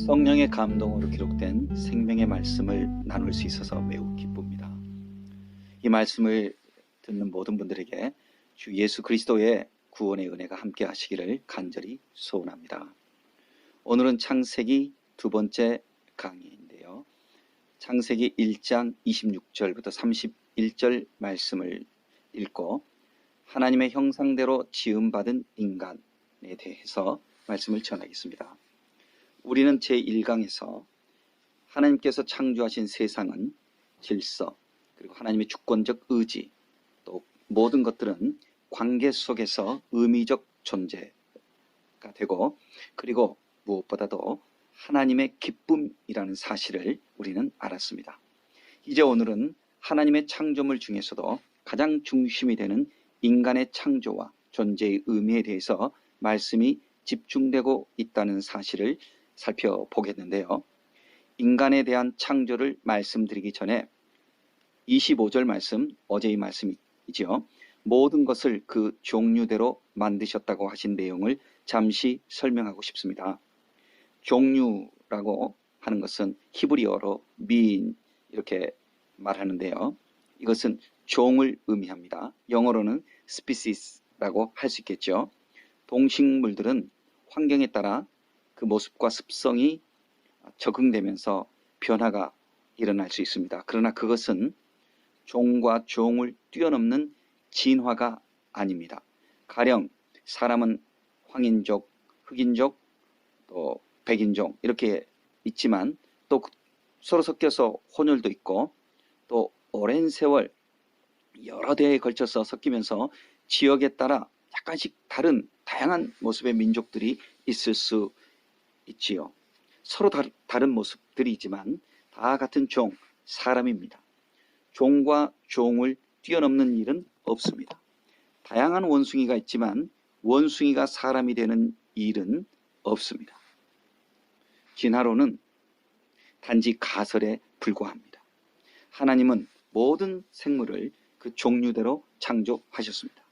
성령의 감동으로 기록된 생명의 말씀을 나눌 수 있어서 매우 기쁩니다. 이 말씀을 듣는 모든 분들에게 주 예수 그리스도의 구원의 은혜가 함께 하시기를 간절히 소원합니다. 오늘은 창세기 두 번째 강의인데요. 창세기 1장 26절부터 31절 말씀을 읽고 하나님의 형상대로 지음받은 인간에 대해서 말씀을 전하겠습니다. 우리는 제1강에서 하나님께서 창조하신 세상은 질서, 그리고 하나님의 주권적 의지, 또 모든 것들은 관계 속에서 의미적 존재가 되고, 그리고 무엇보다도 하나님의 기쁨이라는 사실을 우리는 알았습니다. 이제 오늘은 하나님의 창조물 중에서도 가장 중심이 되는 인간의 창조와 존재의 의미에 대해서 말씀이 집중되고 있다는 사실을 살펴보겠는데요. 인간에 대한 창조를 말씀드리기 전에 25절 말씀, 어제의 말씀이지요. 모든 것을 그 종류대로 만드셨다고 하신 내용을 잠시 설명하고 싶습니다. 종류라고 하는 것은 히브리어로 민 이렇게 말하는데요. 이것은 종을 의미합니다. 영어로는 species라고 할 수 있겠죠. 동식물들은 환경에 따라 그 모습과 습성이 적응되면서 변화가 일어날 수 있습니다. 그러나 그것은 종과 종을 뛰어넘는 진화가 아닙니다. 가령 사람은 황인족, 흑인족, 또 백인종 이렇게 있지만 또 서로 섞여서 혼혈도 있고 또 오랜 세월 여러 대에 걸쳐서 섞이면서 지역에 따라 약간씩 다른 다양한 모습의 민족들이 있을 수 있지요. 서로 다른 모습들이지만 다 같은 종, 사람입니다. 종과 종을 뛰어넘는 일은 없습니다. 다양한 원숭이가 있지만 원숭이가 사람이 되는 일은 없습니다. 진화론은 단지 가설에 불과합니다. 하나님은 모든 생물을 그 종류대로 창조하셨습니다.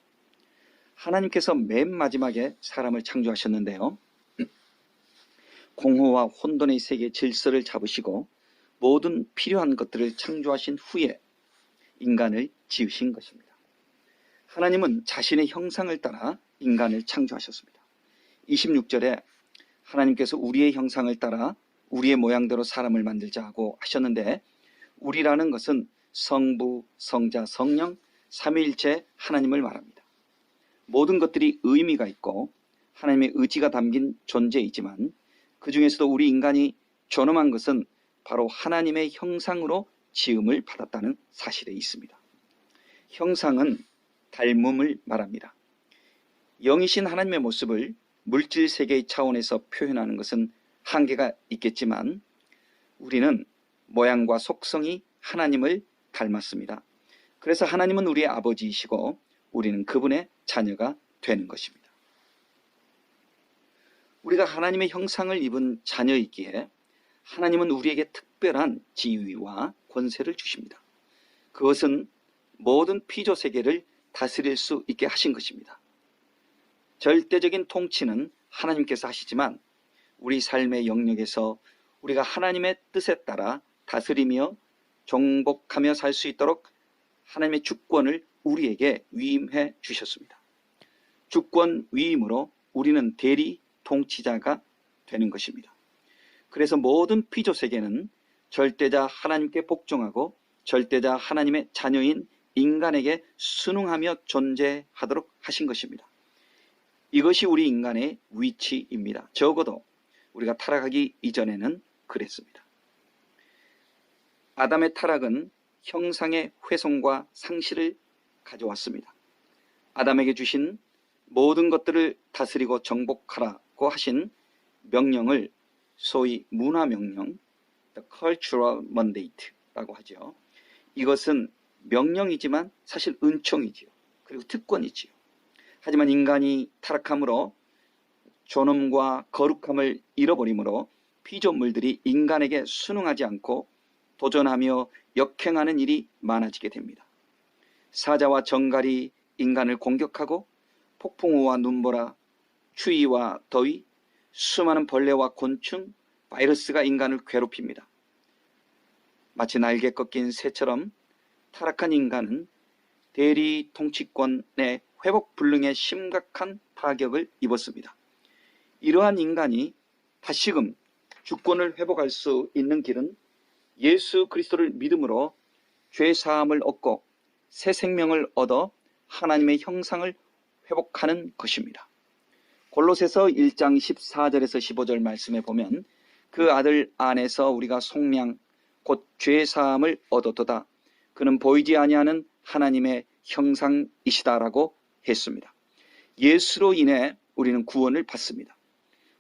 하나님께서 맨 마지막에 사람을 창조하셨는데요. 공허와 혼돈의 세계의 질서를 잡으시고 모든 필요한 것들을 창조하신 후에 인간을 지으신 것입니다. 하나님은 자신의 형상을 따라 인간을 창조하셨습니다. 26절에 하나님께서 우리의 형상을 따라 우리의 모양대로 사람을 만들자 고 하셨는데 우리라는 것은 성부, 성자, 성령, 삼위일체 하나님을 말합니다. 모든 것들이 의미가 있고 하나님의 의지가 담긴 존재이지만 그 중에서도 우리 인간이 존엄한 것은 바로 하나님의 형상으로 지음을 받았다는 사실에 있습니다. 형상은 닮음을 말합니다. 영이신 하나님의 모습을 물질 세계의 차원에서 표현하는 것은 한계가 있겠지만 우리는 모양과 속성이 하나님을 닮았습니다. 그래서 하나님은 우리의 아버지이시고 우리는 그분의 자녀가 되는 것입니다. 우리가 하나님의 형상을 입은 자녀이기에 하나님은 우리에게 특별한 지위와 권세를 주십니다. 그것은 모든 피조 세계를 다스릴 수 있게 하신 것입니다. 절대적인 통치는 하나님께서 하시지만 우리 삶의 영역에서 우리가 하나님의 뜻에 따라 다스리며 정복하며 살 수 있도록 하나님의 주권을 우리에게 위임해 주셨습니다. 주권 위임으로 우리는 대리 통치자가 되는 것입니다. 그래서 모든 피조 세계는 절대자 하나님께 복종하고 절대자 하나님의 자녀인 인간에게 순응하며 존재하도록 하신 것입니다. 이것이 우리 인간의 위치입니다. 적어도 우리가 타락하기 이전에는 그랬습니다. 아담의 타락은 형상의 훼손과 상실을 가져왔습니다. 아담에게 주신 모든 것들을 다스리고 정복하라고 하신 명령을 소위 문화명령, The Cultural Mandate라고 하죠. 이것은 명령이지만 사실 은총이지요. 그리고 특권이지요. 하지만 인간이 타락함으로 존엄과 거룩함을 잃어버림으로 피조물들이 인간에게 순응하지 않고 도전하며 역행하는 일이 많아지게 됩니다. 사자와 정갈이 인간을 공격하고 폭풍우와 눈보라, 추위와 더위, 수많은 벌레와 곤충, 바이러스가 인간을 괴롭힙니다. 마치 날개 꺾인 새처럼 타락한 인간은 대리 통치권의 회복 불능에 심각한 타격을 입었습니다. 이러한 인간이 다시금 주권을 회복할 수 있는 길은 예수 그리스도를 믿음으로 죄 사함을 얻고 새 생명을 얻어 하나님의 형상을 회복하는 것입니다. 골로새서 1장 14절에서 15절 말씀에 보면 그 아들 안에서 우리가 속량 곧 죄 사함을 얻었도다. 그는 보이지 아니하는 하나님의 형상이시다라고 했습니다. 예수로 인해 우리는 구원을 받습니다.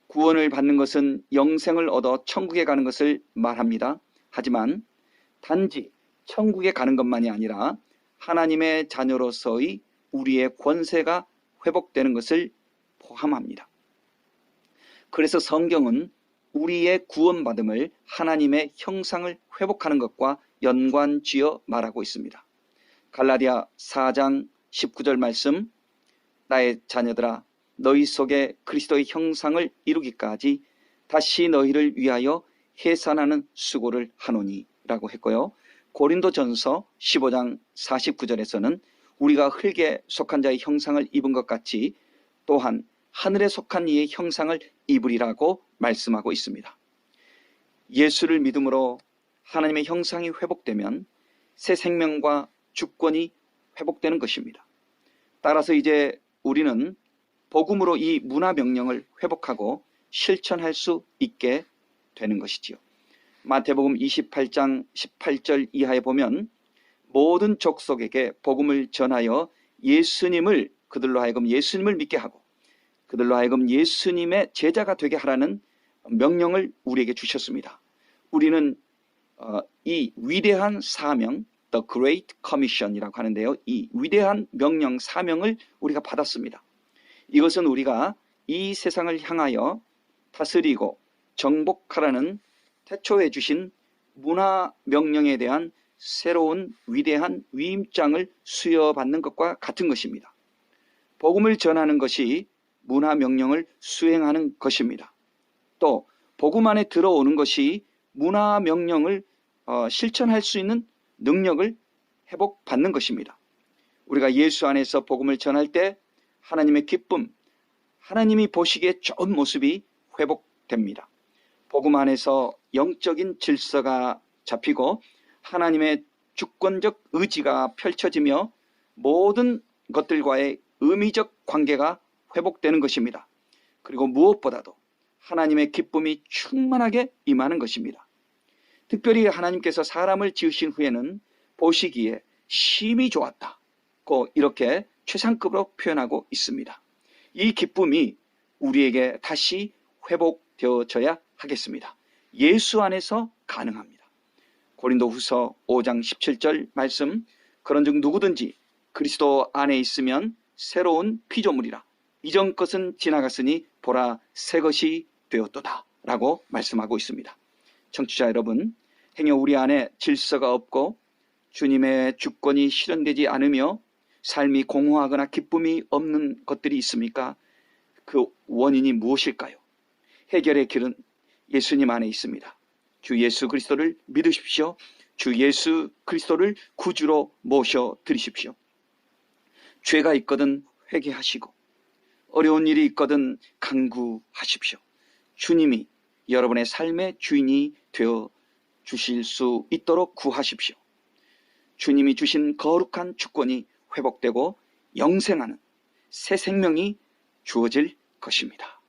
구원을 받는 것은 영생을 얻어 천국에 가는 것을 말합니다. 하지만 단지 천국에 가는 것만이 아니라 하나님의 자녀로서의 우리의 권세가 회복되는 것을 포함합니다. 그래서 성경은 우리의 구원받음을 하나님의 형상을 회복하는 것과 연관지어 말하고 있습니다. 갈라디아 4장 19절 말씀, 나의 자녀들아 너희 속에 그리스도의 형상을 이루기까지 다시 너희를 위하여 해산하는 수고를 하노니 라고 했고요. 고린도전서 15장 49절에서는 우리가 흙에 속한 자의 형상을 입은 것 같이 또한 하늘에 속한 이의 형상을 입으리라고 말씀하고 있습니다. 예수를 믿음으로 하나님의 형상이 회복되면 새 생명과 주권이 회복되는 것입니다. 따라서 이제 우리는 복음으로 이 문화 명령을 회복하고 실천할 수 있게 되는 것이지요. 마태복음 28장 18절 이하에 보면 모든 족속에게 복음을 전하여 예수님을 그들로 하여금 예수님을 믿게 하고 그들로 하여금 예수님의 제자가 되게 하라는 명령을 우리에게 주셨습니다. 우리는 이 위대한 사명, The Great Commission이라고 하는데요. 이 위대한 명령, 사명을 우리가 받았습니다. 이것은 우리가 이 세상을 향하여 다스리고 정복하라는 태초해 주신 문화 명령에 대한 새로운 위대한 위임장을 수여받는 것과 같은 것입니다. 복음을 전하는 것이 문화 명령을 수행하는 것입니다. 또 복음 안에 들어오는 것이 문화 명령을 실천할 수 있는 능력을 회복받는 것입니다. 우리가 예수 안에서 복음을 전할 때 하나님의 기쁨, 하나님이 보시기에 좋은 모습이 회복됩니다. 복음 안에서 영적인 질서가 잡히고 하나님의 주권적 의지가 펼쳐지며 모든 것들과의 의미적 관계가 회복되는 것입니다. 그리고 무엇보다도 하나님의 기쁨이 충만하게 임하는 것입니다. 특별히 하나님께서 사람을 지으신 후에는 보시기에 심히 좋았다고 이렇게 최상급으로 표현하고 있습니다. 이 기쁨이 우리에게 다시 회복되어져야 하겠습니다. 예수 안에서 가능합니다. 고린도후서 5장 17절 말씀, 그런즉 누구든지 그리스도 안에 있으면 새로운 피조물이라 이전 것은 지나갔으니 보라 새 것이 되었도다 라고 말씀하고 있습니다. 청취자 여러분, 행여 우리 안에 질서가 없고 주님의 주권이 실현되지 않으며 삶이 공허하거나 기쁨이 없는 것들이 있습니까? 그 원인이 무엇일까요? 해결의 길은 예수님 안에 있습니다. 주 예수 그리스도를 믿으십시오. 주 예수 그리스도를 구주로 모셔 드리십시오. 죄가 있거든 회개하시고 어려운 일이 있거든 간구하십시오. 주님이 여러분의 삶의 주인이 되어 주실 수 있도록 구하십시오. 주님이 주신 거룩한 주권이 회복되고 영생하는 새 생명이 주어질 것입니다.